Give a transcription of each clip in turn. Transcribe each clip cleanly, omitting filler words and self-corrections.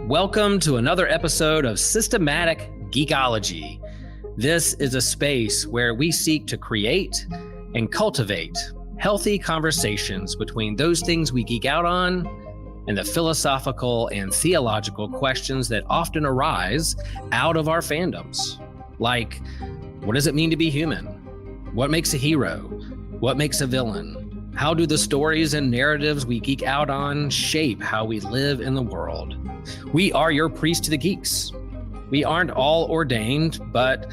Welcome to another episode of Systematic Geekology. This is a space where we seek to create and cultivate healthy conversations between those things we geek out on and the philosophical and theological questions that often arise out of our fandoms. Like, what does it mean to be human? What makes a hero? What makes a villain? How do the stories and narratives we geek out on shape how we live in the world? We are your priest to the geeks. We aren't all ordained, but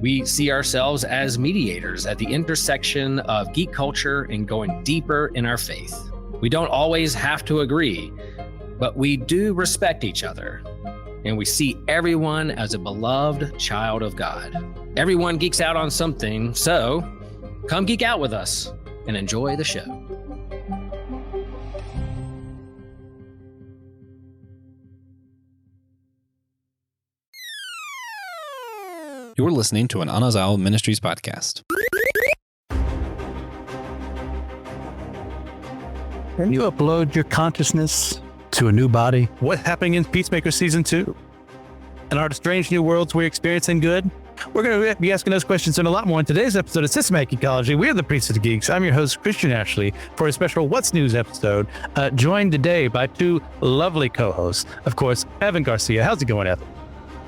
we see ourselves as mediators at the intersection of geek culture and going deeper in our faith. We don't always have to agree, but we do respect each other, and we see everyone as a beloved child of God. Everyone geeks out on something, so come geek out with us and enjoy the show. You're listening to an Anazal Ministries podcast. Can you upload your consciousness to a new body? What's happening in Peacemaker Season 2? And are the strange new worlds we're experiencing good? We're going to be asking those questions and a lot more in today's episode of Systematic Geekology. We are the Priests of the Geeks. I'm your host, Christian Ashley, for a special What's News episode, joined today by two lovely co-hosts. Of course, Evan Garcia. How's it going, Evan?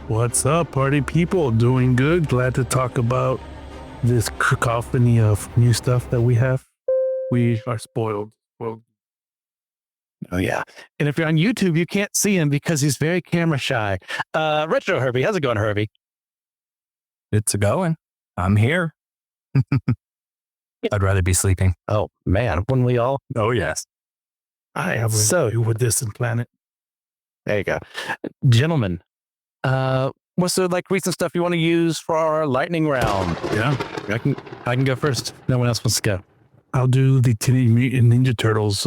What's up, party people? Doing good. Glad to talk about this cacophony of new stuff that we have. We are spoiled. Well, oh, yeah. And if you're on YouTube, you can't see him because he's very camera shy. Retro Herbie. How's it going, Herbie? It's going. I'm here. I'd rather be sleeping. Oh, man. Wouldn't we all? Oh, yes. I have a view with distant planet. There you go. Gentlemen, what's the recent stuff you want to use for our lightning round? Yeah. I can go first. No one else wants to go. I'll do the Teenage Mutant Ninja Turtles.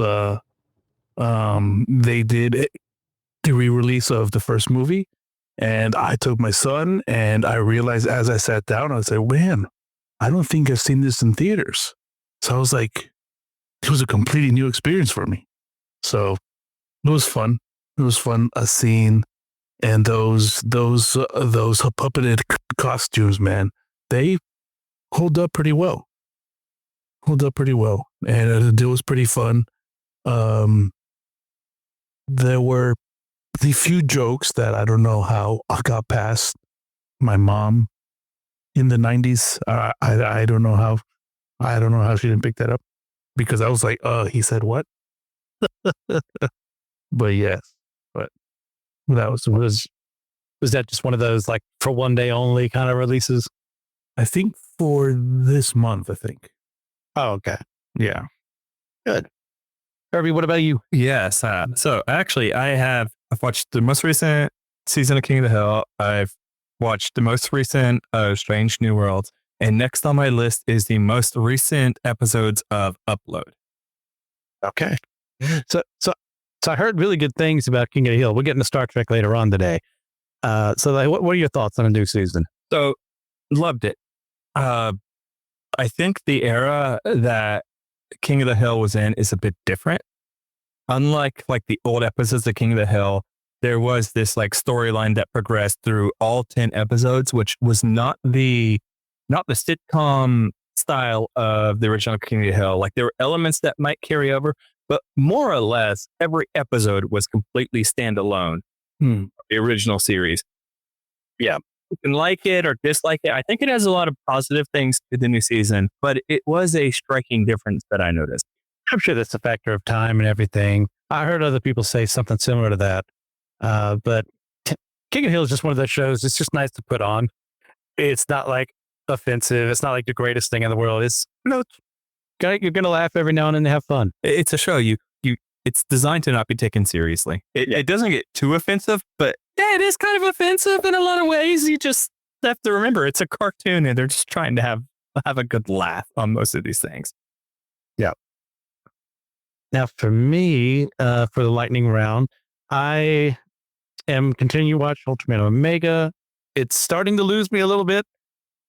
They did the re-release of the first movie, and I took my son, and I realized as I sat down, I said, man, I don't think I've seen this in theaters. So I was like, it was a completely new experience for me. So it was fun. It was fun seeing, and those puppeted costumes, man, they hold up pretty well. And it was pretty fun. There were the few jokes that I don't know how I got past my mom in the 90s. I don't know how she didn't pick that up, because I was like, he said what? But yes, but that was that just one of those for one day only kind of releases? I think for this month, I think. Oh, okay. Yeah. Good. Herbie, what about you? Yes. So actually, I've watched the most recent season of King of the Hill. I've watched the most recent Strange New Worlds. And next on my list is the most recent episodes of Upload. Okay. So I heard really good things about King of the Hill. We're getting to Star Trek later on today. So what are your thoughts on a new season? So loved it. I think the era that King of the Hill was in is a bit different. Unlike the old episodes of King of the Hill, there was this storyline that progressed through all 10 episodes, which was not the sitcom style of the original King of the Hill. There were elements that might carry over, but more or less every episode was completely standalone. The original series. Yeah. You can like it or dislike it. I think it has a lot of positive things to the new season, but it was a striking difference that I noticed. I'm sure that's a factor of time and everything. I heard other people say something similar to that. But King of the Hill is just one of those shows. It's just nice to put on. It's not offensive. It's not the greatest thing in the world. It's, you're going to laugh every now and then and have fun. It's a show. It's designed to not be taken seriously. It doesn't get too offensive, but yeah, it is kind of offensive in a lot of ways. You just have to remember it's a cartoon and they're just trying to have a good laugh on most of these things. Yeah. Now for me, for the lightning round, I am continuing to watch Ultraman Omega. It's starting to lose me a little bit.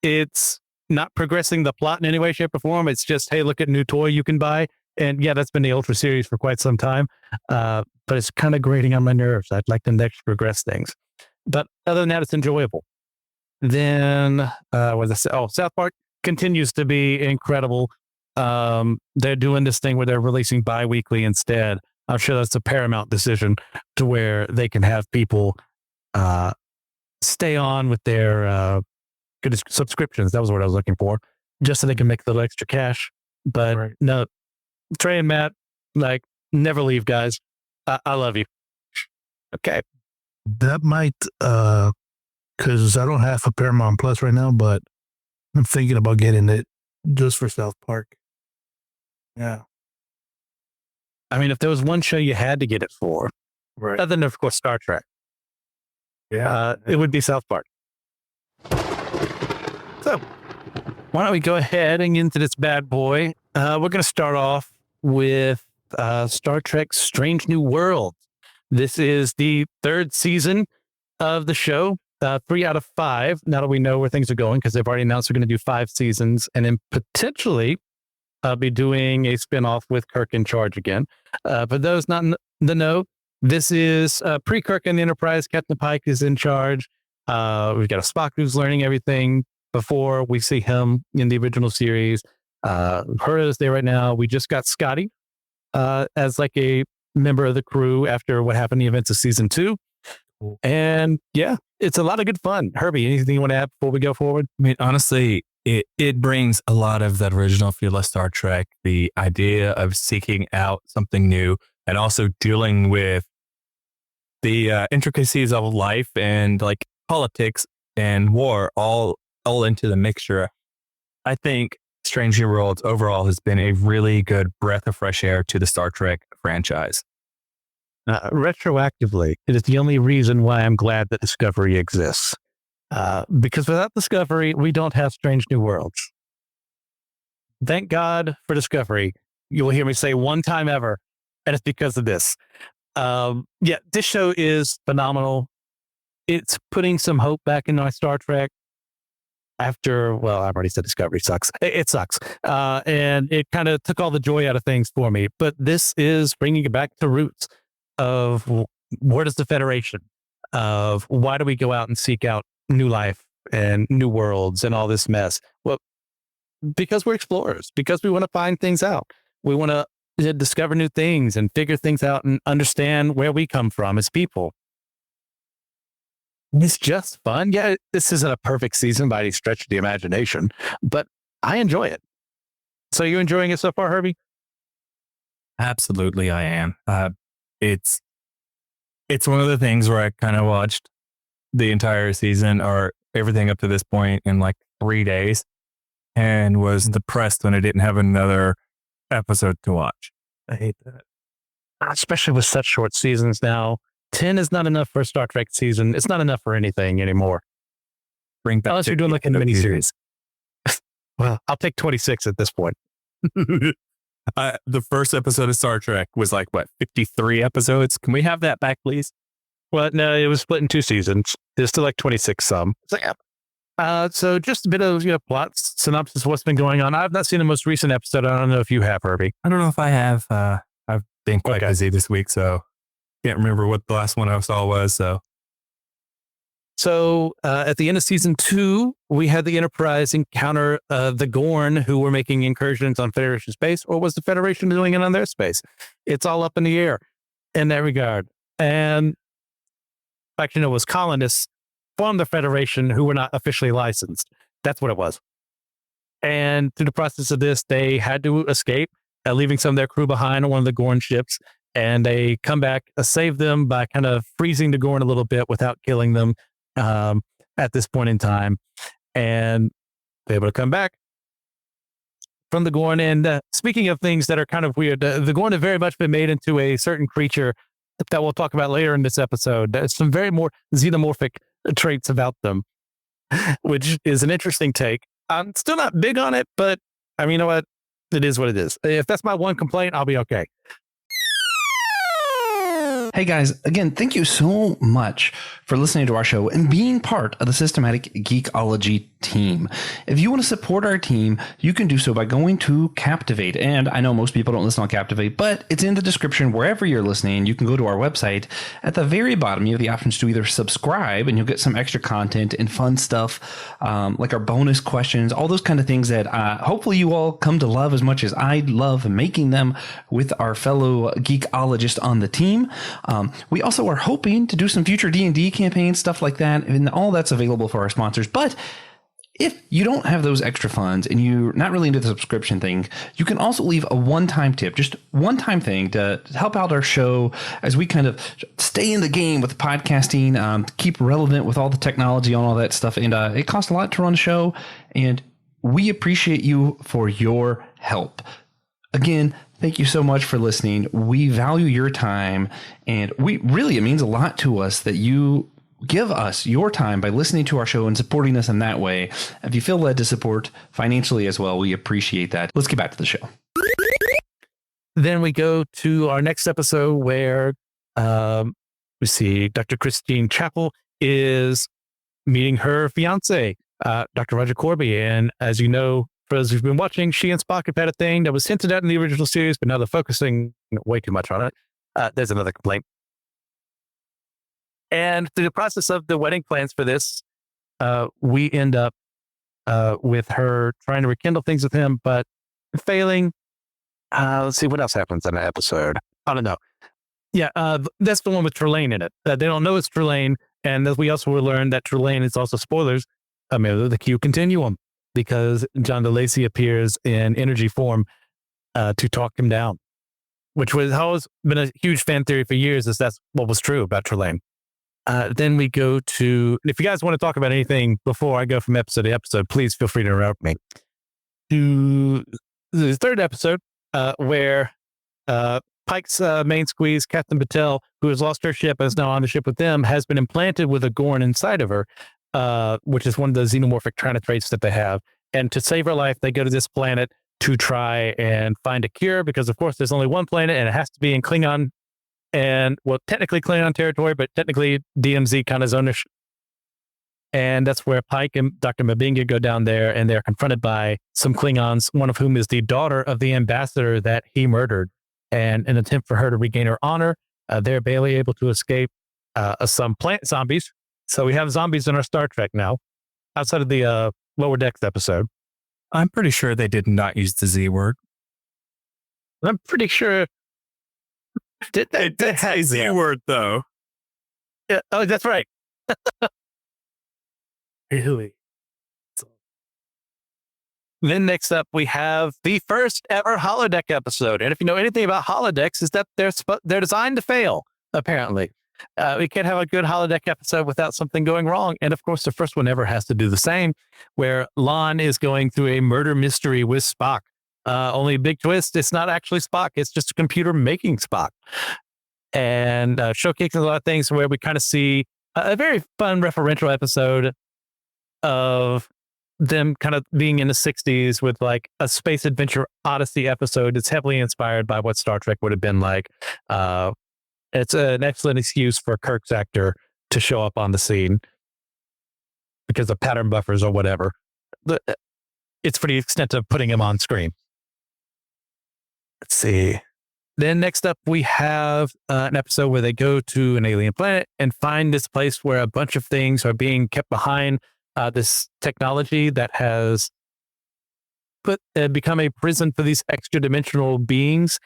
It's not progressing the plot in any way, shape, or form. It's just, hey, look at a new toy you can buy. And yeah, that's been the Ultra series for quite some time. But it's kind of grating on my nerves. I'd like to next progress things. But other than that, it's enjoyable. Then, South Park continues to be incredible. They're doing this thing where they're releasing bi-weekly instead. I'm sure that's a Paramount decision to where they can have people stay on with their good subscriptions. That was what I was looking for, just so they can make a little extra cash. But no, Trey and Matt, like, never leave, guys. I love you. Okay. That might, because I don't have a Paramount Plus right now, but I'm thinking about getting it just for South Park. Yeah. I mean, if there was one show you had to get it for, other than, of course, Star Trek, it would be South Park. So, why don't we go ahead and get into this bad boy? We're going to start off with Star Trek Strange New Worlds. This is the third season of the show, 3 out of 5, now that we know where things are going, because they've already announced they're going to do 5 seasons, and then potentially be doing a spinoff with Kirk in charge again. For those not in the know, this is pre-Kirk and the Enterprise. Captain Pike is in charge. We've got a Spock who's learning everything before we see him in the original series. Uhura is there right now. We just got Scotty as like a member of the crew after what happened in the events of season 2. And yeah, it's a lot of good fun. Herbie, anything you want to add before we go forward? I mean, honestly, it brings a lot of that original feel of Star Trek, the idea of seeking out something new and also dealing with the intricacies of life and like politics and war all into the mixture. I think Strange New Worlds overall has been a really good breath of fresh air to the Star Trek franchise. Retroactively, it is the only reason why I'm glad that Discovery exists. Because without Discovery, we don't have Strange New Worlds. Thank God for Discovery. You will hear me say one time ever, and it's because of this. This show is phenomenal. It's putting some hope back in our Star Trek after, well, I've already said Discovery sucks. It sucks. And it kind of took all the joy out of things for me. But this is bringing it back to roots of where does the Federation, of why do we go out and seek out new life and new worlds and all this mess? Well, because we're explorers, because we want to find things out. We want to discover new things and figure things out and understand where we come from as people. It's just fun. Yeah, this isn't a perfect season by any stretch of the imagination, but I enjoy it. So you enjoying it so far, Herbie? Absolutely, I am. It's one of the things where I kind of watched the entire season or everything up to this point in like 3 days and was depressed when I didn't have another episode to watch. I hate that. Especially with such short seasons now. 10 is not enough for a Star Trek season. It's not enough for anything anymore. Bring back unless you're doing like a miniseries. Well, I'll take 26 at this point. The first episode of Star Trek was like, what, 53 episodes? Can we have that back, please? Well, no, it was split in 2 seasons. There's still like 26 some. So, yeah. So just a bit of plot synopsis of what's been going on. I've not seen the most recent episode. I don't know if you have, Herbie. I don't know if I have. I've been quite busy this week, so can't remember what the last one I saw was. So at the end of season 2, we had the Enterprise encounter the Gorn, who were making incursions on Federation space, or was the Federation doing it on their space? It's all up in the air in that regard. And actually, no, it was colonists from the Federation who were not officially licensed. That's what it was. And through the process of this, they had to escape, leaving some of their crew behind on one of the Gorn ships. And they come back, save them by kind of freezing the Gorn a little bit without killing them at this point in time. And they're able to come back from the Gorn. And speaking of things that are kind of weird, the Gorn have very much been made into a certain creature that we'll talk about later in this episode. There's some very more xenomorphic traits about them, which is an interesting take. I'm still not big on it, but I mean, you know what? It is what it is. If that's my one complaint, I'll be okay. Hey guys, again, thank you so much for listening to our show and being part of the Systematic Geekology team. If you want to support our team, you can do so by going to Captivate. And I know most people don't listen on Captivate, but it's in the description wherever you're listening. You can go to our website. At the very bottom, you have the options to either subscribe and you'll get some extra content and fun stuff, like our bonus questions, all those kind of things that hopefully you all come to love as much as I love making them with our fellow geekologists on the team. We also are hoping to do some future D&D campaigns, stuff like that, and all that's available for our sponsors. But if you don't have those extra funds and you're not really into the subscription thing, you can also leave a one-time tip, just one-time thing to help out our show as we kind of stay in the game with podcasting, keep relevant with all the technology and all that stuff. And it costs a lot to run a show, and we appreciate you for your help. Again, thank you so much for listening. We value your time, and it means a lot to us that you give us your time by listening to our show and supporting us in that way. If you feel led to support financially as well, we appreciate that. Let's get back to the show. Then we go to our next episode where we see Dr. Christine Chappell is meeting her fiance, Dr. Roger Corby. And as you know, for those who've been watching, she and Spock have had a thing that was hinted at in the original series, but now they're focusing way too much on it. There's another complaint. And through the process of the wedding plans for this, we end up with her trying to rekindle things with him, but failing. Let's see what else happens in that episode. I don't know. Yeah, that's the one with Trelane in it. They don't know it's Trelane, and we also will learn that Trelane is also spoilers. The Q continuum, because John DeLacy appears in energy form to talk him down, which has always been a huge fan theory for years. That's what was true about Trelane. Then we go to, if you guys want to talk about anything before I go from episode to episode, please feel free to interrupt me. To the third episode, where Pike's main squeeze, Captain Patel, who has lost her ship and is now on the ship with them, has been implanted with a Gorn inside of her, which is one of the xenomorphic traits that they have. And to save her life, they go to this planet to try and find a cure, because of course there's only one planet and it has to be in Klingon. And well, technically Klingon territory, but technically DMZ kind of zonish. And that's where Pike and Dr. Mabinga go down there, and they're confronted by some Klingons, one of whom is the daughter of the ambassador that he murdered. And in an attempt for her to regain her honor, they're barely able to escape some plant zombies. So we have zombies in our Star Trek now, outside of the Lower Decks episode. I'm pretty sure they did not use the Z word. I'm pretty sure. They did say Z word, though. Yeah. Oh, that's right. Really? Then next up, we have the first ever holodeck episode. And if you know anything about holodecks, is that they're designed to fail, apparently. We can't have a good holodeck episode without something going wrong. And of course, the first one ever has to do the same, where Lon is going through a murder mystery with Spock. Only big twist, it's not actually Spock. It's just a computer making Spock. And showcasing a lot of things where we kind of see a very fun referential episode of them kind of being in the 60s with like a space adventure Odyssey episode. It's heavily inspired by what Star Trek would have been like. It's an excellent excuse for Kirk's actor to show up on the scene because of pattern buffers or whatever. It's for the extent of putting him on screen. Let's see. Then next up, we have an episode where they go to an alien planet and find this place where a bunch of things are being kept behind this technology that has become a prison for these extra dimensional beings.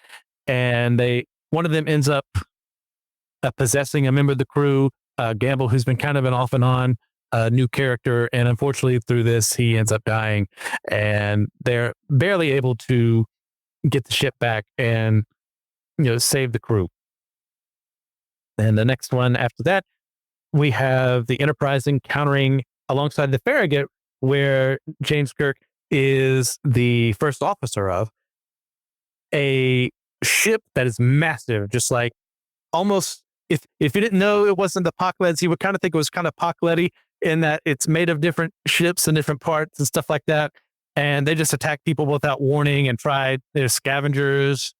And one of them ends up possessing a member of the crew, Gamble, who's been kind of an off and on new character. And unfortunately, through this, he ends up dying. And they're barely able to get the ship back and save the crew. And the next one after that, we have the Enterprise encountering alongside the Farragut, where James Kirk is the first officer of a ship that is massive, just like almost if you didn't know it wasn't the Apocalypse, you would kind of think it was kind of Apocalypse in that it's made of different ships and different parts and stuff like that. And they just attack people without warning and they're scavengers,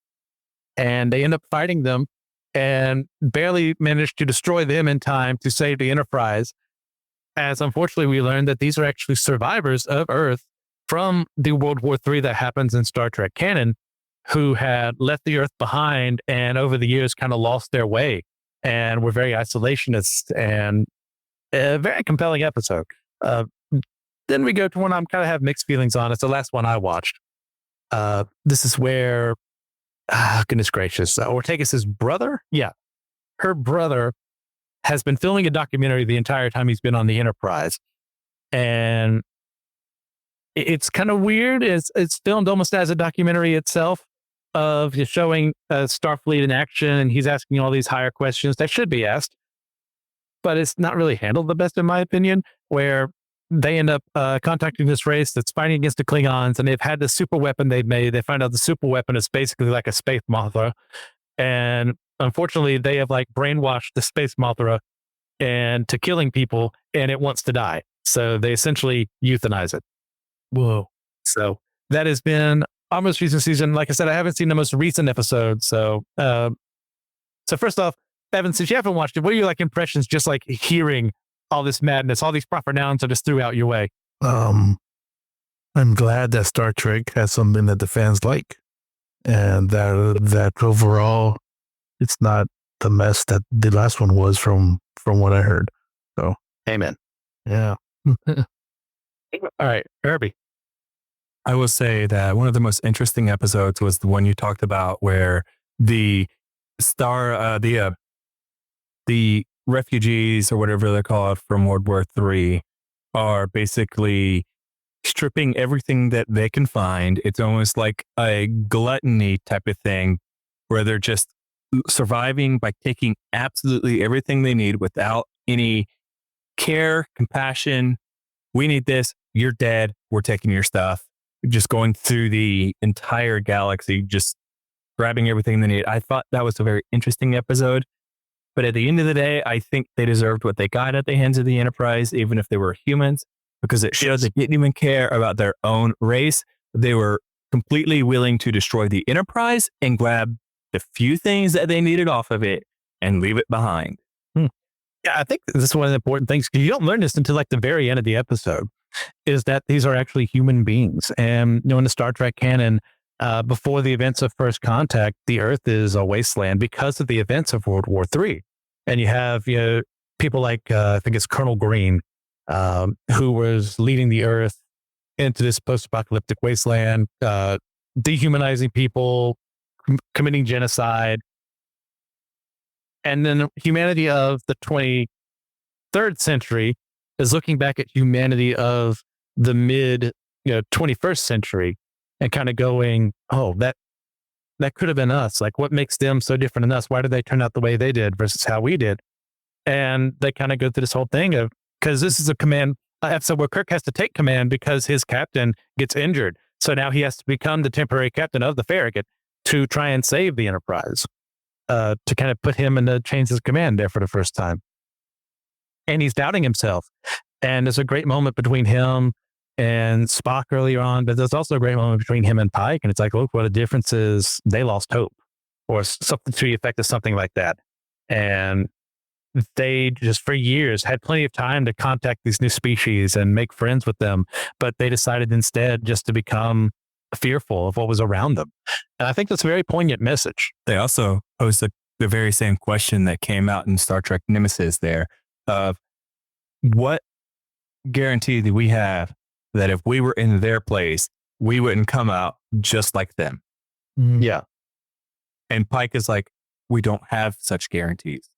and they end up fighting them and barely managed to destroy them in time to save the Enterprise. as unfortunately we learned that these are actually survivors of Earth from the World War III that happens in Star Trek canon, who had left the Earth behind and over the years kind of lost their way and were very isolationist, and a very compelling episode. Then we go to one I'm kind of have mixed feelings on. It's the last one I watched. This is where, goodness gracious, Ortega's brother, her brother has been filming a documentary the entire time he's been on the Enterprise. And it's kind of weird. It's filmed almost as a documentary itself of just showing Starfleet in action. And he's asking all these higher questions that should be asked. But it's not really handled the best, in my opinion, where they end up contacting this race that's fighting against the Klingons. And they've had the super weapon they've made. They find out the super weapon is basically like a space Mothra. And unfortunately, they have like brainwashed the space Mothra and to killing people, and it wants to die. So they essentially euthanize it. Whoa. So that has been our most recent season. Like I said, I haven't seen the most recent episode. So, so first off, Evan, since you haven't watched it, what are your like impressions just like hearing all this madness, all these proper nouns I just threw out your way? I'm glad that Star Trek has something that the fans like, and that overall it's not the mess that the last one was from what I heard. So, Amen. yeah. All right, Herbie. I will say that one of the most interesting episodes was the one you talked about where the refugees or whatever they're called from World War III are basically stripping everything that they can find. It's almost like a gluttony type of thing where they're just surviving by taking absolutely everything they need without any care, compassion. We need this. You're dead. We're taking your stuff. Just going through the entire galaxy, just grabbing everything they need. I thought that was a very interesting episode. But at the end of the day, I think they deserved what they got at the hands of the Enterprise, even if they were humans, because it showed they didn't even care about their own race. They were completely willing to destroy the Enterprise and grab the few things that they needed off of it and leave it behind. Yeah, I think this is one of the important things, because you don't learn this until like the very end of the episode, is that these are actually human beings. And in the Star Trek canon, before the events of First Contact, the Earth is a wasteland because of the events of World War III. And you have people like, I think it's Colonel Green, who was leading the Earth into this post-apocalyptic wasteland, dehumanizing people, committing genocide. And then humanity of the 23rd century is looking back at humanity of the mid 21st century and kind of going, oh, that could have been us. Like, what makes them so different than us? Why did they turn out the way they did versus how we did? And they kind of go through this whole thing of, because this is a command episode where Kirk has to take command because his captain gets injured. So now he has to become the temporary captain of the Farragut to try and save the Enterprise, to kind of put him in the chains of command there for the first time. And he's doubting himself. And there's a great moment between him and Spock earlier on, but there's also a great moment between him and Pike. And it's like, look, what a difference is. They lost hope, or something to the effect of something like that. And they just for years had plenty of time to contact these new species and make friends with them. But they decided instead just to become fearful of what was around them. And I think that's a very poignant message. They also posed the very same question that came out in Star Trek Nemesis there of what guarantee do we have that if we were in their place, we wouldn't come out just like them? Yeah. And Pike is like, we don't have such guarantees.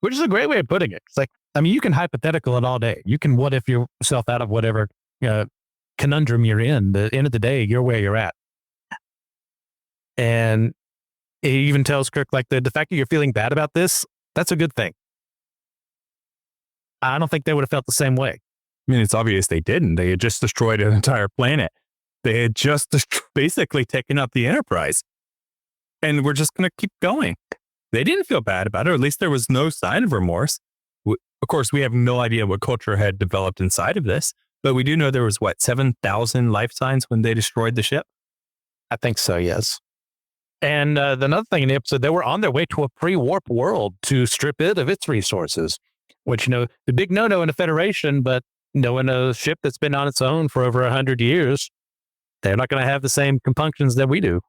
Which is a great way of putting it. It's like, I mean, you can hypothetical it all day. You can what if yourself out of whatever conundrum you're in. At the end of the day, you're where you're at. And it even tells Kirk, like, the fact that you're feeling bad about this, that's a good thing. I don't think they would have felt the same way. I mean, it's obvious they didn't. They had just destroyed an entire planet. They had just basically taken up the Enterprise. And we're just going to keep going. They didn't feel bad about it, or at least there was no sign of remorse. Of course, we have no idea what culture had developed inside of this, but we do know there was, 7,000 life signs when they destroyed the ship? I think so, yes. And another thing in the episode, they were on their way to a pre-warp world to strip it of its resources, which, the big no-no in the Federation, but knowing a ship that's been on its own for over 100 years, they're not going to have the same compunctions that we do.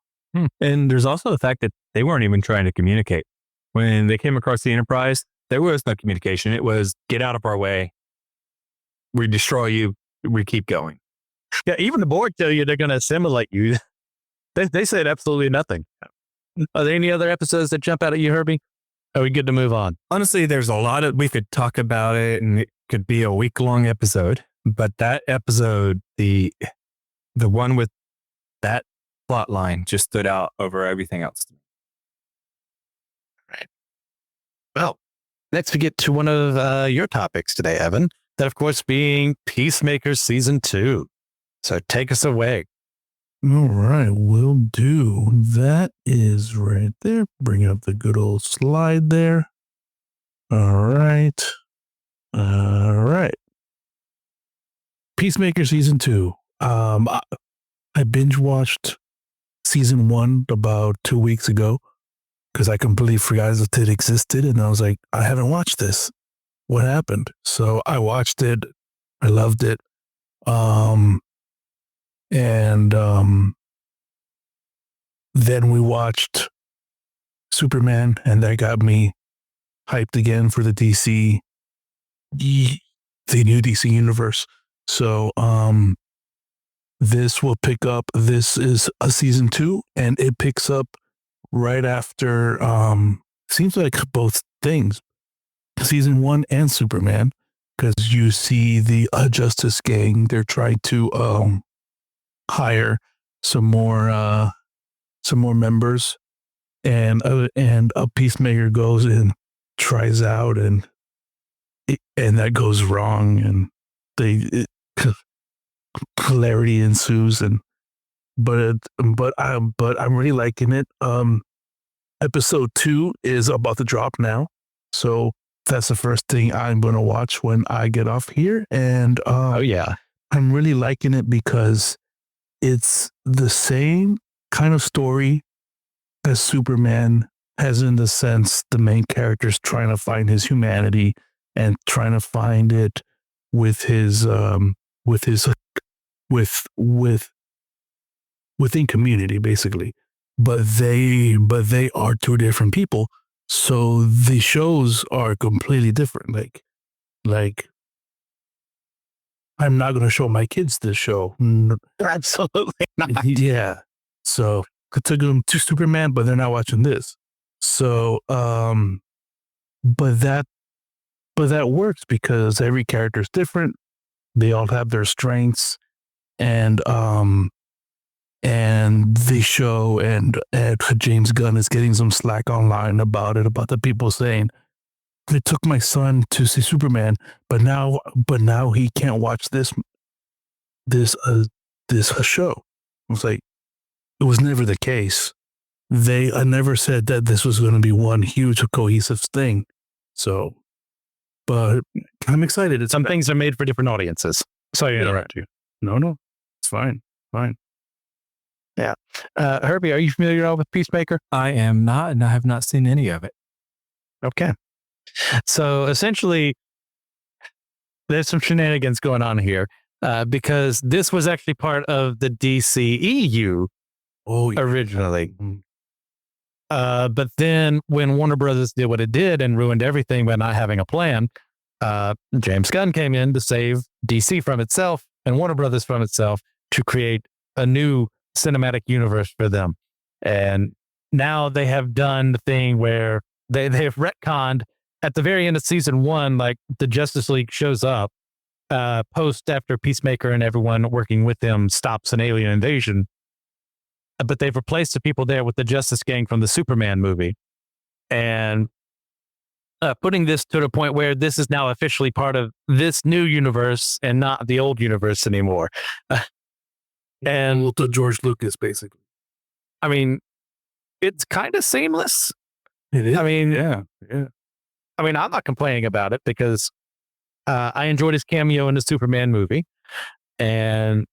And there's also the fact that they weren't even trying to communicate. When they came across the Enterprise, there was no communication. It was, get out of our way. We destroy you. We keep going. Yeah, even the Borg tell you they're going to assimilate you. They said absolutely nothing. Are there any other episodes that jump out at you, Herbie? Are we good to move on? Honestly, there's a lot we could talk about it, and it could be a week-long episode. But that episode, the one with that plot line, just stood out over everything else. Right. Well, next we get to one of your topics today, Evan. That, of course, being Peacemaker Season 2. So take us away. All right, will do. That is right there. Bring up the good old slide there. All right. Peacemaker Season 2. I binge watched Season 1 about 2 weeks ago because I completely forgot that it existed. And I was like, I haven't watched this. What happened? So I watched it. I loved it. Then we watched Superman, and that got me hyped again for the new DC universe. So, this will pick up. This is a season 2, and it picks up right after. Seems like both things, season 1 and Superman, because you see the Justice Gang. They're trying to hire some more members, and a Peacemaker goes and tries out, and that goes wrong, and hilarity ensues, but I'm really liking it. Episode 2 is about to drop now, so that's the first thing I'm going to watch when I get off here, and I'm really liking it because it's the same kind of story as Superman has, in the sense the main character's trying to find his humanity and trying to find it within community, basically. But they are two different people, so the shows are completely different. Like I'm not going to show my kids this show. Absolutely not. Yeah. So I took them to Superman, but they're not watching this. So, but that works because every character is different. They all have their strengths, and the show and James Gunn is getting some slack online about the people saying, they took my son to see Superman, but now he can't watch this show. I was like, it was never the case. I never said that this was going to be one huge cohesive thing. So, but I'm excited. Some things are made for different audiences. Sorry to interrupt you. No, it's fine. Yeah. Herbie, are you familiar at all with Peacemaker? I am not, and I have not seen any of it. Okay. So essentially, there's some shenanigans going on here because this was actually part of the DCEU originally. But then when Warner Brothers did what it did and ruined everything by not having a plan, James Gunn came in to save DC from itself and Warner Brothers from itself to create a new cinematic universe for them. And now they have done the thing where they have retconned at the very end of season 1, like the Justice League shows up post after Peacemaker and everyone working with them stops an alien invasion. But they've replaced the people there with the Justice Gang from the Superman movie. And putting this to the point where this is now officially part of this new universe and not the old universe anymore. And to George Lucas, basically. I mean, it's kind of seamless. It is. I mean, yeah. I mean, I'm not complaining about it because I enjoyed his cameo in the Superman movie, and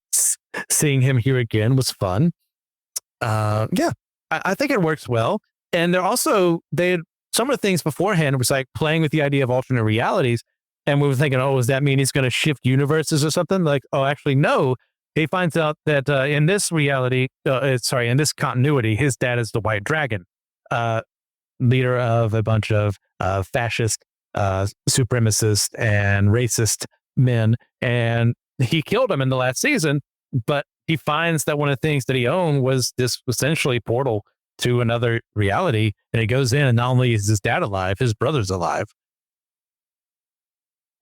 seeing him here again was fun. Yeah, I think it works well. And they're also, some of the things beforehand was like playing with the idea of alternate realities. And we were thinking, oh, does that mean he's going to shift universes or something? Like, oh, actually, no. He finds out that in this reality, in this continuity, his dad is the White Dragon, leader of a bunch of fascist, supremacist, and racist men. And he killed him in the last season, but he finds that one of the things that he owned was this essentially portal to another reality. And he goes in, and not only is his dad alive, his brother's alive.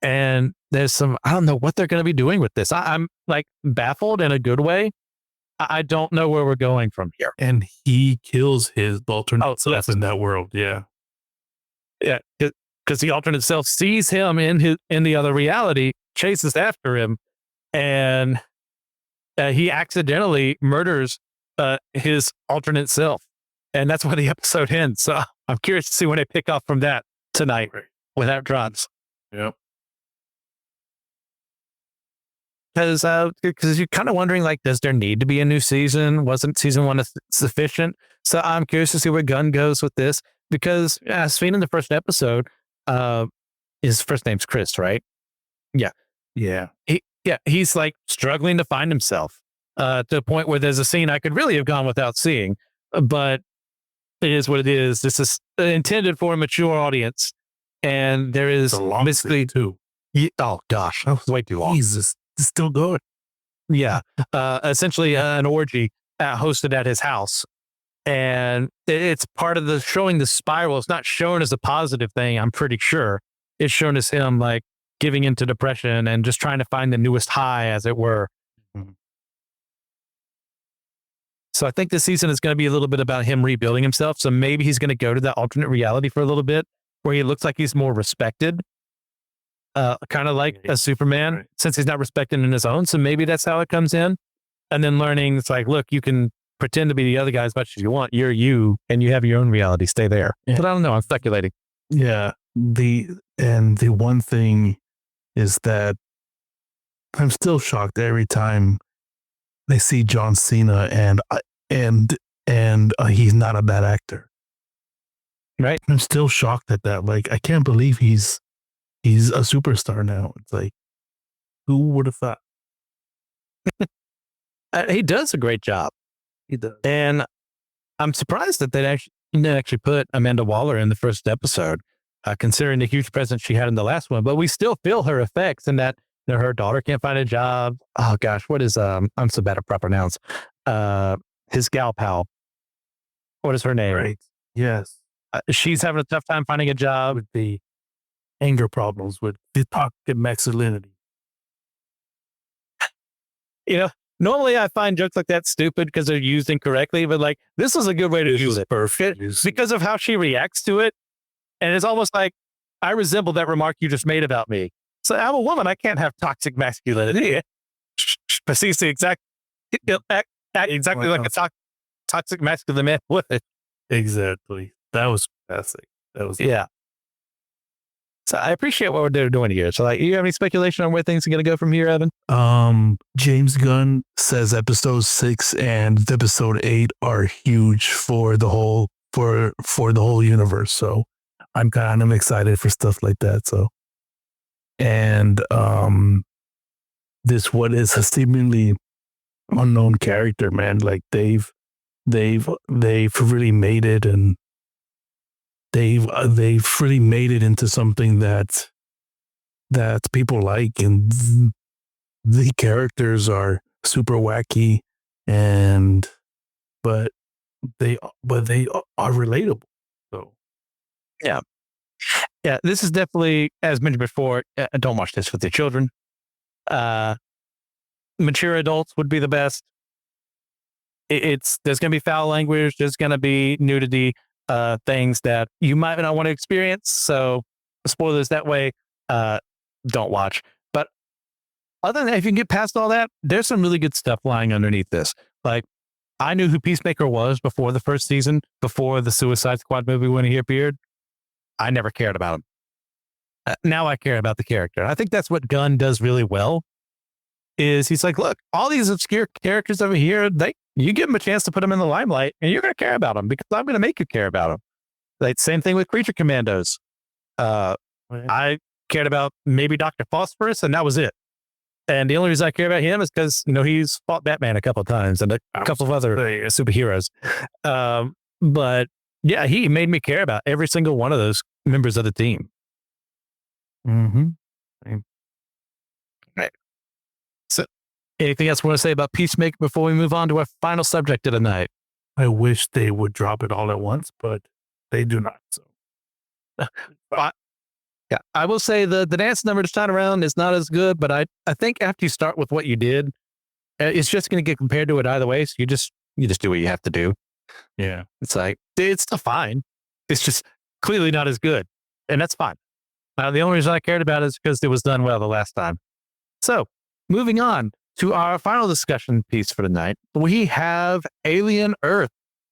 And there's I don't know what they're going to be doing with this. I'm like baffled in a good way. I don't know where we're going from here. And he kills his alternate self in that world. Yeah. Yeah. Because the alternate self sees him in the other reality, chases after him, and he accidentally murders his alternate self. And that's where the episode ends. So I'm curious to see when they pick up from that tonight when that drops. Yep. Because you're kind of wondering, like, does there need to be a new season? Wasn't season 1 sufficient? So I'm curious to see where Gunn goes with this, because as seen in the first episode, his first name's Chris, right? Yeah. Yeah. He's like struggling to find himself to the point where there's a scene I could really have gone without seeing, but it is what it is. This is intended for a mature audience, and there is basically too. Oh gosh, that was way too long. Jesus. Still going. Yeah. Essentially an orgy hosted at his house. And it's part of showing the spiral. It's not shown as a positive thing, I'm pretty sure. It's shown as him like giving into depression and just trying to find the newest high, as it were. Mm-hmm. So I think this season is going to be a little bit about him rebuilding himself. So maybe he's going to go to that alternate reality for a little bit where he looks like he's more respected. Kind of like a Superman, since he's not respected in his own. So maybe that's how it comes in. And then learning, it's like, look, you can pretend to be the other guy as much as you want. You're you, and you have your own reality. Stay there. Yeah. But I don't know. I'm speculating. Yeah. The one thing is that I'm still shocked every time they see John Cena and he's not a bad actor. Right. I'm still shocked at that. Like, I can't believe he's a superstar now. It's like, who would have thought? He does a great job. He does. And I'm surprised that they actually put Amanda Waller in the first episode, considering the huge presence she had in the last one. But we still feel her effects in that her daughter can't find a job. Oh gosh, what is I'm so bad at proper nouns. His gal pal. What is her name? Right. Yes. She's having a tough time finding a job. With the anger problems, with the toxic masculinity. Normally I find jokes like that stupid because they're used incorrectly, but like this was a good way to use it. Perfect. Because of how she reacts to it. And it's almost like I resemble that remark you just made about me. So I'm a woman. I can't have toxic masculinity. But see, act exactly like a toxic masculine man would. Exactly. That was fantastic. Yeah. So I appreciate what they're doing here. So like, you have any speculation on where things are going to go from here, Evan? James Gunn says episode 6 and episode 8 are huge for the whole universe. So I'm kind of excited for stuff like that. So, and this what is a seemingly unknown character, man. Like they've really made it, and they've really made it into something that people like, and the characters are super wacky, but they are relatable. So yeah, this is definitely, as mentioned before, don't watch this with your children. Mature adults would be the best. There's going to be foul language. There's going to be nudity, things that you might not want to experience. So spoilers that way, don't watch. But other than that, if you can get past all that, there's some really good stuff lying underneath this. Like, I knew who Peacemaker was before the first season, before the Suicide Squad movie when he appeared. I never cared about him. Now I care about the character. I think that's what Gunn does really well. Is he's like, look, all these obscure characters over here, you give them a chance to put them in the limelight, and you're going to care about them because I'm going to make you care about them. Like same thing with Creature Commandos. I cared about maybe Dr. Phosphorus, and that was it. And the only reason I care about him is because, he's fought Batman a couple of times and a couple of other superheroes. But yeah, he made me care about every single one of those members of the team. Mm-hmm. Right. So anything else you want to say about Peacemaker before we move on to our final subject of the night? I wish they would drop it all at once, but they do not. So, yeah, I will say the dance number this time around is not as good, but I think after you start with what you did, it's just going to get compared to it either way. So you just do what you have to do. Yeah, it's like it's still fine. It's just clearly not as good, and that's fine. The only reason I cared about it is because it was done well the last time. So moving on to our final discussion piece for the night, we have Alien Earth,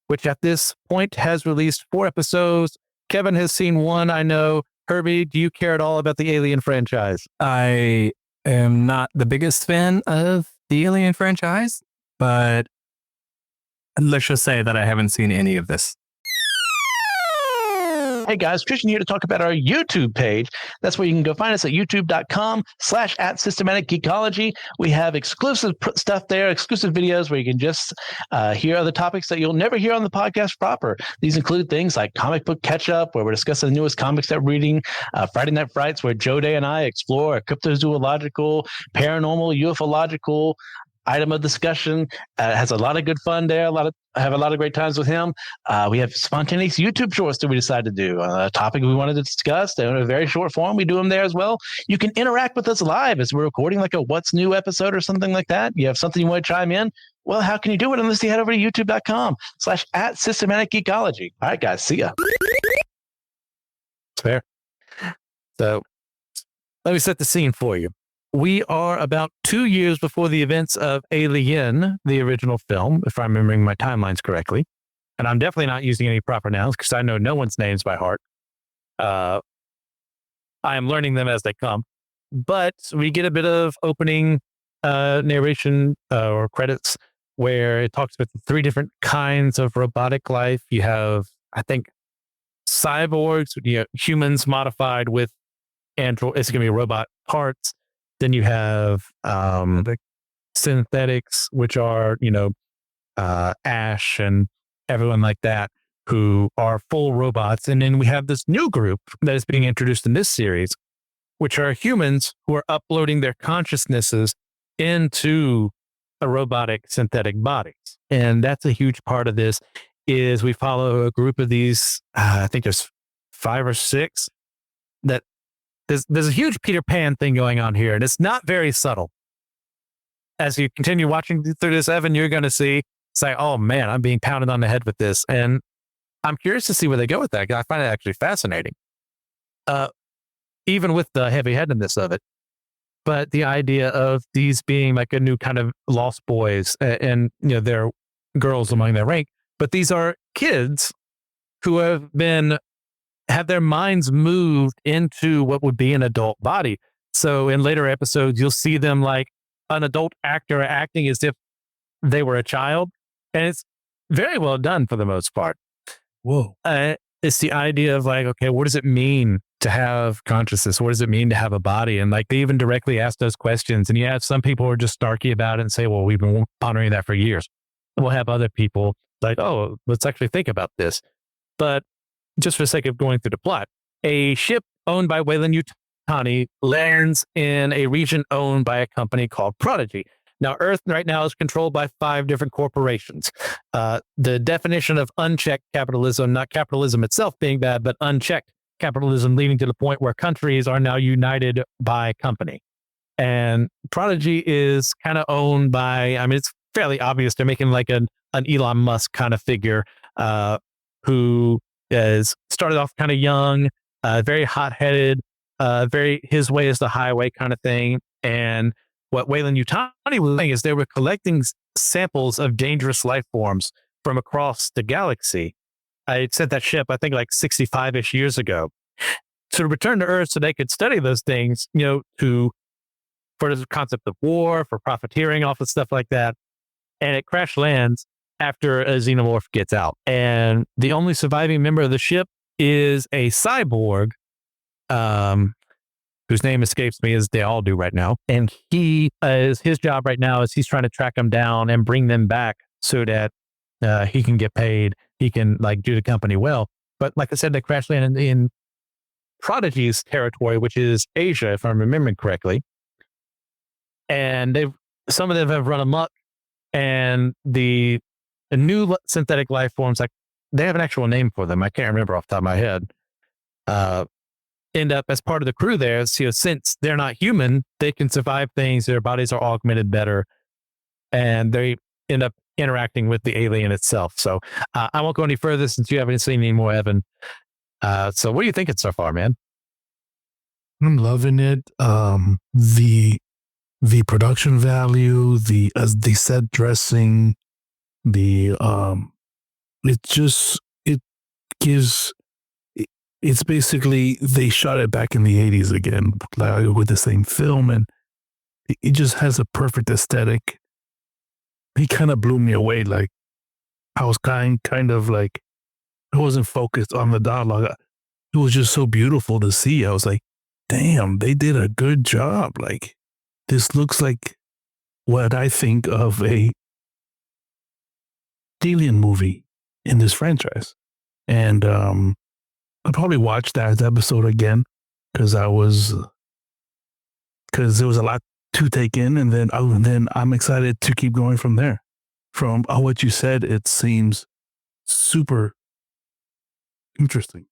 which at this point has released 4 episodes. Kevin has seen 1, I know. Herbie, do you care at all about the Alien franchise? I am not the biggest fan of the Alien franchise, but let's just say that I haven't seen any of this. Hey guys, Christian here to talk about our YouTube page. That's where you can go find us at youtube.com/@systematic geekology. We have exclusive stuff there, exclusive videos where you can just hear other topics that you'll never hear on the podcast proper. These include things like comic book catch up, where we're discussing the newest comics that we're reading, Friday Night Frights, where Joe Day and I explore a cryptozoological, paranormal, ufological item of discussion. Has a lot of good fun there. I have a lot of great times with him. We have spontaneous YouTube shorts that we decided to do. A topic we wanted to discuss. They're in a very short form. We do them there as well. You can interact with us live as we're recording like a What's New episode or something like that. You have something you want to chime in? Well, how can you do it unless you head over to youtube.com/@systematic geekology. All right, guys. See ya. It's fair. So let me set the scene for you. We are about 2 years before the events of Alien, the original film, if I'm remembering my timelines correctly. And I'm definitely not using any proper nouns because I know no one's names by heart. I am learning them as they come. But we get a bit of opening narration or credits where it talks about the 3 different kinds of robotic life. You have, I think, cyborgs, humans modified with it's going to be robot parts. Then you have synthetics, which are, Ash and everyone like that, who are full robots. And then we have this new group that is being introduced in this series, which are humans who are uploading their consciousnesses into a robotic synthetic bodies. And that's a huge part of this is we follow a group of these, I think there's 5 or 6 that there's a huge Peter Pan thing going on here, and it's not very subtle. As you continue watching through this, Evan, you're going to say, oh man, I'm being pounded on the head with this. And I'm curious to see where they go with that. I find it actually fascinating. Even with the heavy-handedness of it. But the idea of these being like a new kind of lost boys and they're girls among their rank, but these are kids who have their minds moved into what would be an adult body. So in later episodes, you'll see them like an adult actor acting as if they were a child. And it's very well done for the most part. Whoa. It's the idea of like, okay, what does it mean to have consciousness? What does it mean to have a body? And like they even directly ask those questions. And you have some people who are just snarky about it and say, well, we've been pondering that for years. And we'll have other people like, oh, let's actually think about this. But just for the sake of going through the plot, a ship owned by Weyland-Yutani lands in a region owned by a company called Prodigy. Now, Earth right now is controlled by 5 different corporations. The definition of unchecked capitalism, not capitalism itself being bad, but unchecked capitalism leading to the point where countries are now united by company. And Prodigy is kind of owned by, it's fairly obvious they're making like an Elon Musk kind of figure who is started off kind of young, very hot-headed, very his way is the highway kind of thing. And what Weyland-Yutani was saying is they were collecting samples of dangerous life forms from across the galaxy. I sent that ship, I think like 65-ish years ago, to return to Earth so they could study those things, for the concept of war, for profiteering off of stuff like that. And it crash lands after a xenomorph gets out. And the only surviving member of the ship is a cyborg, whose name escapes me, as they all do right now. And his job right now is he's trying to track them down and bring them back so that he can get paid. He can like do the company well. But like I said, they crash landed in Prodigy's territory, which is Asia, if I'm remembering correctly. And some of them have run amok, and the new synthetic life forms, like they have an actual name for them. I can't remember off the top of my head. End up as part of the crew there. So since they're not human, they can survive things. Their bodies are augmented better, and they end up interacting with the alien itself. So I won't go any further since you haven't seen any more, Evan. So what are you thinking so far, man? I'm loving it. The production value, the set dressing, it's basically they shot it back in the 80s again, like, with the same film, and it just has a perfect aesthetic. He kind of blew me away. Like I was kind of like, I wasn't focused on the dialogue. It was just so beautiful to see. I was like, damn, they did a good job. Like this looks like what I think of a alien movie in this franchise. And I'll probably watch that episode again because there was a lot to take in, and then I'm excited to keep going from there. From what you said, it seems super interesting.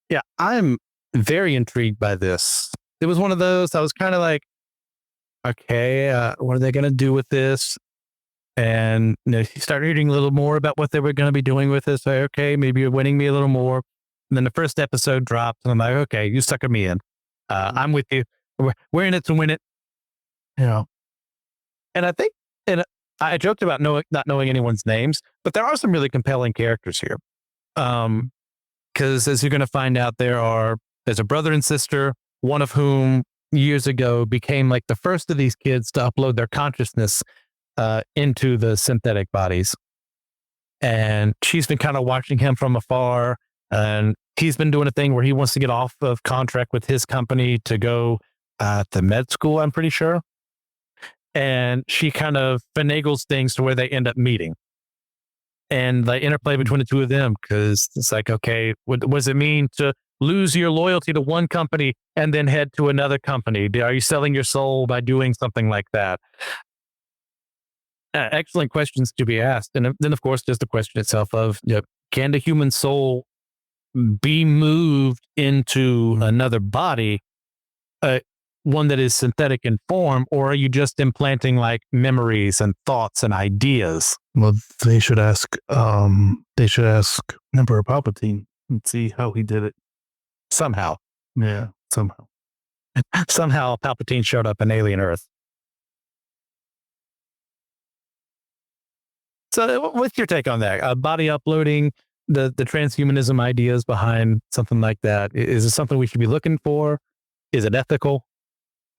Yeah, I'm very intrigued by this. It was one of those, I was kind of like, okay, what are they going to do with this? And you start reading a little more about what they were going to be doing with this. Like, okay, maybe you're winning me a little more. And then the first episode dropped, and I'm like, okay, you suckered me in. I'm with you. We're in it to win it. And I think, and I joked about not knowing anyone's names, but there are some really compelling characters here. Because as you're going to find out, there's a brother and sister, one of whom years ago became like the first of these kids to upload their consciousness into the synthetic bodies. And she's been kind of watching him from afar. And he's been doing a thing where he wants to get off of contract with his company to go to med school, I'm pretty sure. And she kind of finagles things to where they end up meeting. And the interplay between the two of them, because it's like, okay, what does it mean to lose your loyalty to one company and then head to another company? Are you selling your soul by doing something like that? Excellent questions to be asked. And then, of course, there's the question itself of, can the human soul be moved into another body, one that is synthetic in form, or are you just implanting like memories and thoughts and ideas? Well, they should ask Emperor Palpatine and see how he did it. Somehow. Yeah, somehow. Somehow Palpatine showed up in Alien Earth. So what's your take on that? Body uploading, the transhumanism ideas behind something like that. Is it something we should be looking for? Is it ethical?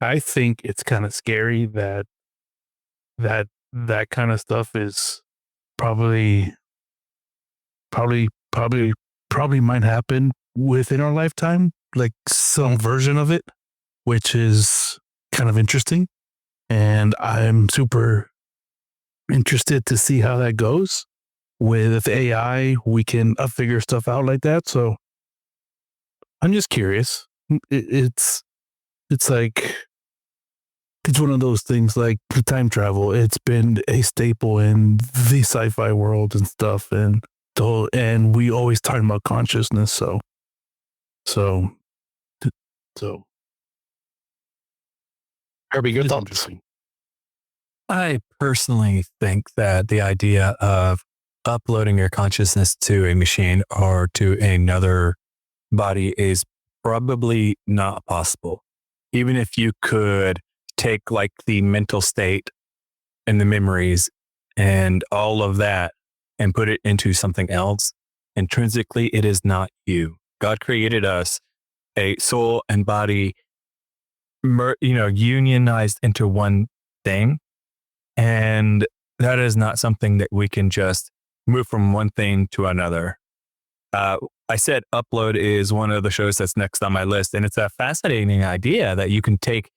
I think it's kind of scary that kind of stuff is probably might happen within our lifetime, like some version of it, which is kind of interesting. And I'm super interested to see how that goes. With AI, we can figure stuff out like that. So I'm just curious. It's like, it's one of those things like time travel. It's been a staple in the sci-fi world and stuff. And we always talk about consciousness. So Herbie, your thoughts? I personally think that the idea of uploading your consciousness to a machine or to another body is probably not possible. Even if you could take like the mental state and the memories and all of that and put it into something else, intrinsically, it is not you. God created us a soul and body, unionized into one thing. And that is not something that we can just move from one thing to another. I said Upload is one of the shows that's next on my list, and it's a fascinating idea that you can take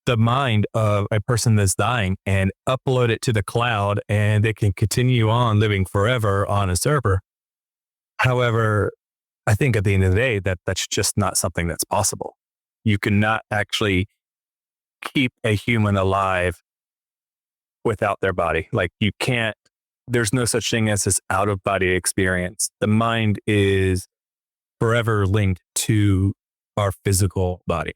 the mind of a person that's dying and upload it to the cloud, and they can continue on living forever on a server. However, I think at the end of the day, that's just not something that's possible. You cannot actually keep a human alive without their body. Like you can't, there's no such thing as this out of body experience. The mind is forever linked to our physical body.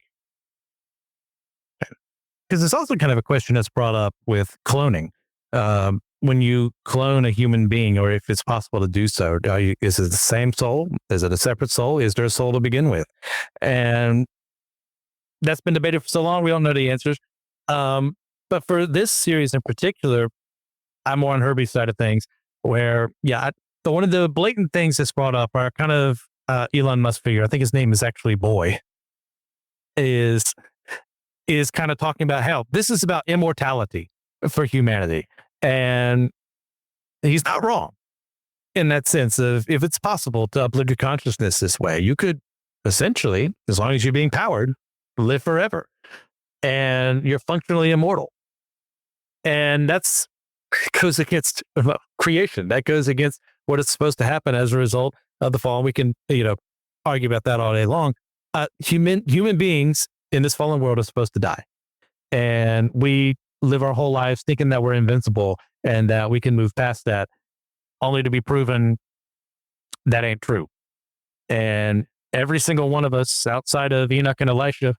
Because it's also kind of a question that's brought up with cloning. When you clone a human being, or if it's possible to do so, is it the same soul? Is it a separate soul? Is there a soul to begin with? And that's been debated for so long, we don't know the answers. But for this series in particular, I'm more on Herbie's side of things, where, one of the blatant things that's brought up are kind of Elon Musk figure. I think his name is actually Boy, is kind of talking about how this is about immortality for humanity. And he's not wrong in that sense of, if it's possible to upload your consciousness this way, you could essentially, as long as you're being powered, live forever and you're functionally immortal. And that's goes against creation. That goes against what is supposed to happen as a result of the fall. We can, argue about that all day long. Human beings in this fallen world are supposed to die. And we live our whole lives thinking that we're invincible and that we can move past that, only to be proven that ain't true. And every single one of us outside of Enoch and Elijah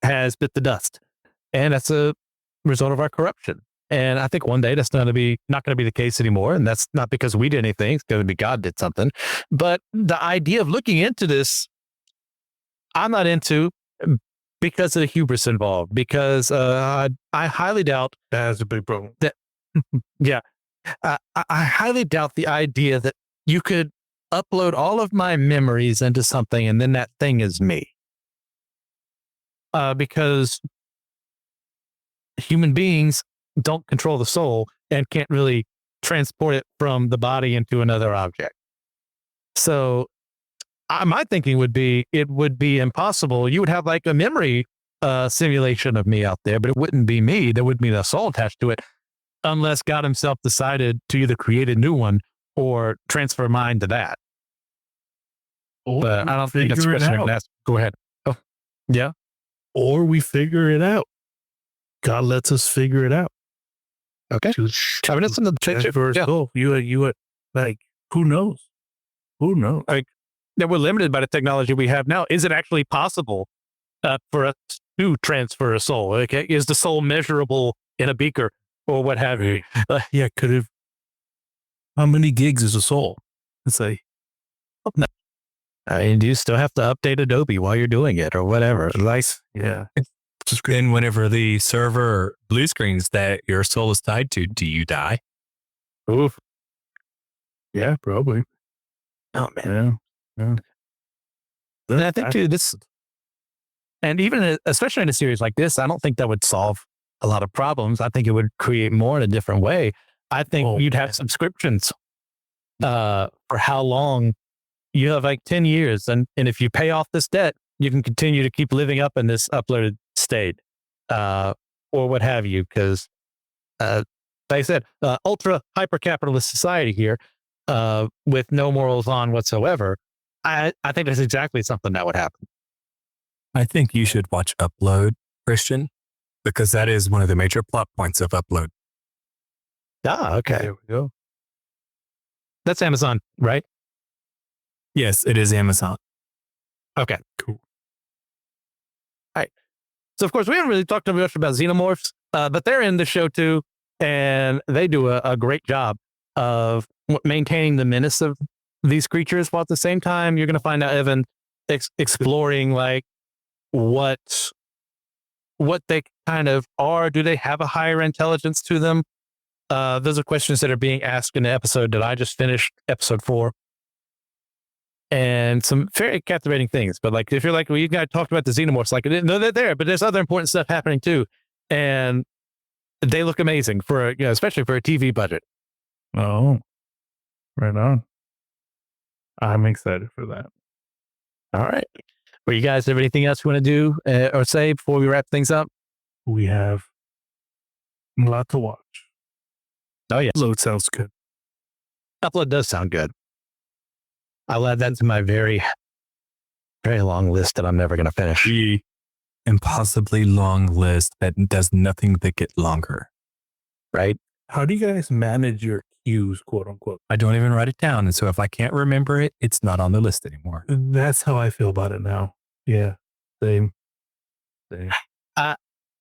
has bit the dust. And that's a result of our corruption. And I think one day that's not going to be the case anymore. And that's not because we did anything. It's going to be God did something. But the idea of looking into this, I'm not into, because of the hubris involved, because I highly doubt That's a big problem. that, I highly doubt the idea that you could upload all of my memories into something and then that thing is me. Because human beings don't control the soul and can't really transport it from the body into another object. So my thinking would be, it would be impossible. You would have like a memory simulation of me out there, but it wouldn't be me. There wouldn't be a soul attached to it, unless God himself decided to either create a new one or transfer mine to that. But I don't think that's a question I can ask. Go ahead. Oh, yeah. Or we figure it out. God lets us figure it out. Okay. I mean, that's something to change. Yeah. Cool. You like, who knows? Who knows? Like, that we're limited by the technology we have now. Is it actually possible for us to transfer a soul? Okay, is the soul measurable in a beaker or what have you? Could have. How many gigs is a soul? Let's say. No. I mean, do you still have to update Adobe while you're doing it or whatever? Nice. Yeah. And whenever the server blue screens that your soul is tied to, do you die? Oof. Yeah, probably. Oh man. Yeah. And I think too, and even especially in a series like this, I don't think that would solve a lot of problems. I think it would create more in a different way. I think you'd have subscriptions for how long. You have like 10 years. And if you pay off this debt, you can continue to keep living up in this uploaded state or what have you. Because like I said, ultra hyper capitalist society here with no morals on whatsoever. I think that's exactly something that would happen. I think you should watch Upload, Christian, because that is one of the major plot points of Upload. Ah, okay. There we go. That's Amazon, right? Yes, it is Amazon. Okay. Cool. All right. So, of course, we haven't really talked too much about xenomorphs, but they're in the show too, and they do a great job of maintaining the menace of these creatures, while at the same time, you're going to find out Evan exploring like what they kind of are. Do they have a higher intelligence to them? Those are questions that are being asked in the episode that I just finished, episode 4. And some very captivating things. But like, if you're like, well, you guys talked about the xenomorphs, like, no, they're there, but there's other important stuff happening too. And they look amazing for, especially for a TV budget. Oh, right on. I'm excited for that. All right. Well, you guys have anything else you want to do or say before we wrap things up? We have a lot to watch. Oh, yeah. Load sounds good. Upload does sound good. I'll add that to my very, very long list that I'm never going to finish. The impossibly long list that does nothing but get longer. Right? How do you guys manage your cues, quote unquote? I don't even write it down. And so if I can't remember it, it's not on the list anymore. That's how I feel about it now. Yeah. Same. I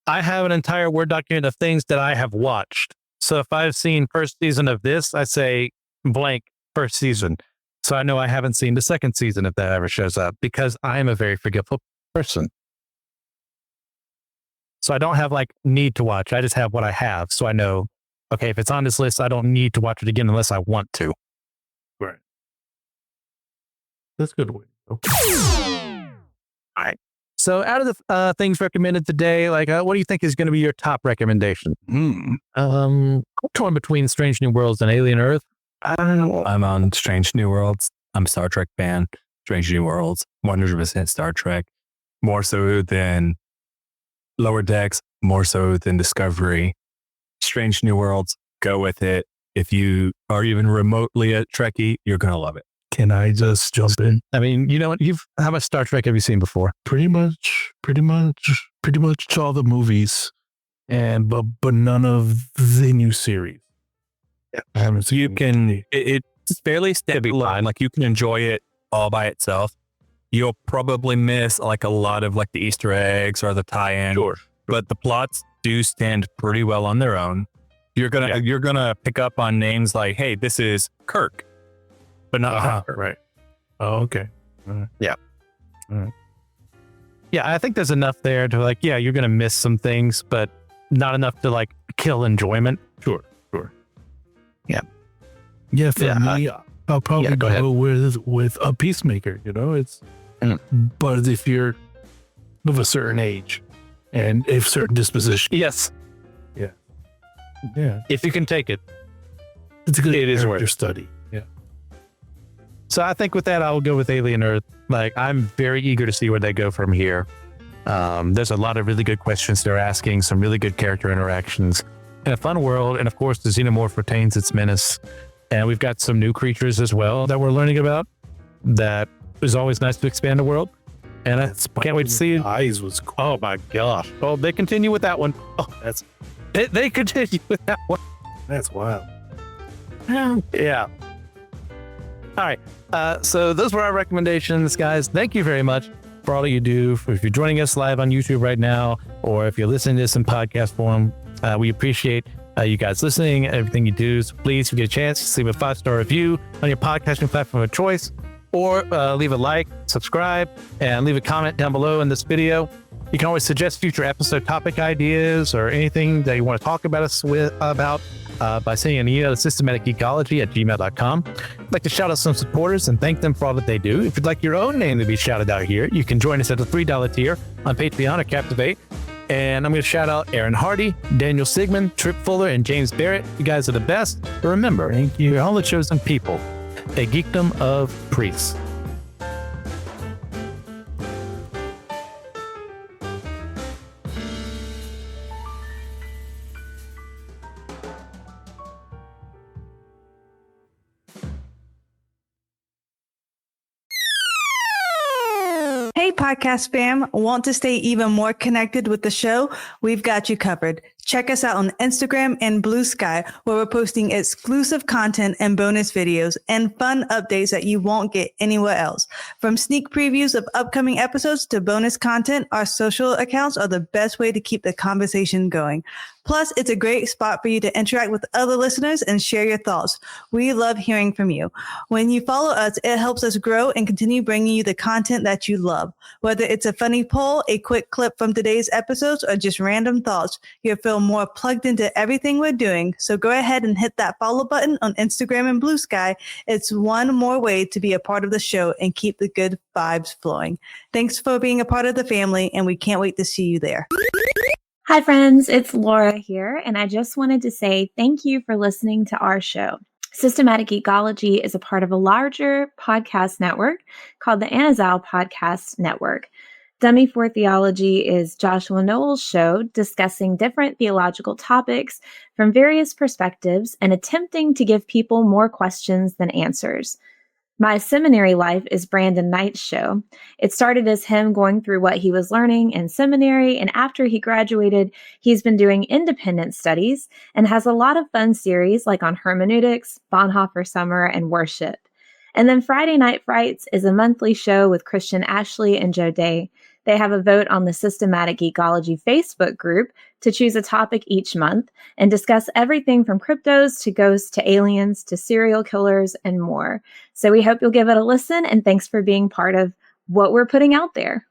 have an entire Word document of things that I have watched. So if I've seen first season of this, I say blank first season. So I know I haven't seen the second season if that ever shows up, because I am a very forgetful person. So I don't have like need to watch. I just have what I have. So I know, okay, if it's on this list, I don't need to watch it again unless I want to. Right. That's a good way. Okay. All right. So out of the things recommended today, like what do you think is going to be your top recommendation? I'm torn between Strange New Worlds and Alien Earth. I don't know. I'm on Strange New Worlds. I'm a Star Trek fan. Strange New Worlds, 100% Star Trek. More so than Lower Decks, more so than Discovery. Strange New Worlds, go with it. If you are even remotely a Trekkie, you're going to love it. Can I just jump in? I mean, you know what? How much Star Trek have you seen before? Pretty much all the movies, and but none of the new series. Yeah. I haven't So you seen can, it's fairly standalone. Like you can enjoy it all by itself. You'll probably miss like a lot of like the Easter eggs or the tie-in. Sure. But the plots do stand pretty well on their own. You're gonna pick up on names like, hey, this is Kirk, but not Kirk. Right. Oh, okay. Yeah, I think there's enough there to like, you're going to miss some things, but not enough to like kill enjoyment. Sure. Yeah. Yeah, for me, I'll probably go with a Peacemaker, it's, but if you're of a certain age and if certain disposition. Yes. Yeah. If you can take it. It's a good It is character worth study. Yeah. So I think with that, I'll go with Alien Earth. Like, I'm very eager to see where they go from here. There's a lot of really good questions they're asking, some really good character interactions, and a fun world. And of course, the xenomorph retains its menace. And we've got some new creatures as well that we're learning about. That is always nice to expand the world. And I can't wait to see it. Eyes was cool. Oh my gosh. Oh, they continue with that one. Oh, they continue with that one. That's wild. Yeah. All right. So those were our recommendations, guys. Thank you very much for all you do. If you're joining us live on YouTube right now, or if you're listening to this in podcast form, we appreciate you guys listening, everything you do. So please, if you get a chance, leave a 5-star review on your podcasting platform of choice, or leave a like, subscribe, and leave a comment down below in this video. You can always suggest future episode topic ideas or anything that you want to talk about us about by sending an email to systematicgeekology@gmail.com. I'd like to shout out some supporters and thank them for all that they do. If you'd like your own name to be shouted out here, you can join us at the $3 tier on Patreon or Captivate. And I'm going to shout out Aaron Hardy, Daniel Sigmund, Trip Fuller, and James Barrett. You guys are the best. But remember, you're all the chosen people, a geekdom of priests. Hey, podcast fam. Want to stay even more connected with the show? We've got you covered. Check us out on Instagram and Blue Sky, where we're posting exclusive content and bonus videos and fun updates that you won't get anywhere else. From sneak previews of upcoming episodes to bonus content, our social accounts are the best way to keep the conversation going. Plus, it's a great spot for you to interact with other listeners and share your thoughts. We love hearing from you. When you follow us, it helps us grow and continue bringing you the content that you love. Whether it's a funny poll, a quick clip from today's episodes, or just random thoughts, you'll feel more plugged into everything we're doing. So go ahead and hit that follow button on Instagram and Blue Sky. It's one more way to be a part of the show and keep the good vibes flowing. Thanks for being a part of the family, and we can't wait to see you there. Hi, friends. It's Laura here, and I just wanted to say thank you for listening to our show. Systematic Geekology is a part of a larger podcast network called the Anazal Podcast Network. Dummy for Theology is Joshua Noel's show discussing different theological topics from various perspectives and attempting to give people more questions than answers. My Seminary Life is Brandon Knight's show. It started as him going through what he was learning in seminary, and after he graduated, he's been doing independent studies and has a lot of fun series like on hermeneutics, Bonhoeffer Summer, and worship. And then Friday Night Frights is a monthly show with Christian Ashley and Joe Day. They have a vote on the Systematic Geekology Facebook group to choose a topic each month and discuss everything from cryptos to ghosts to aliens to serial killers and more. So we hope you'll give it a listen, and thanks for being part of what we're putting out there.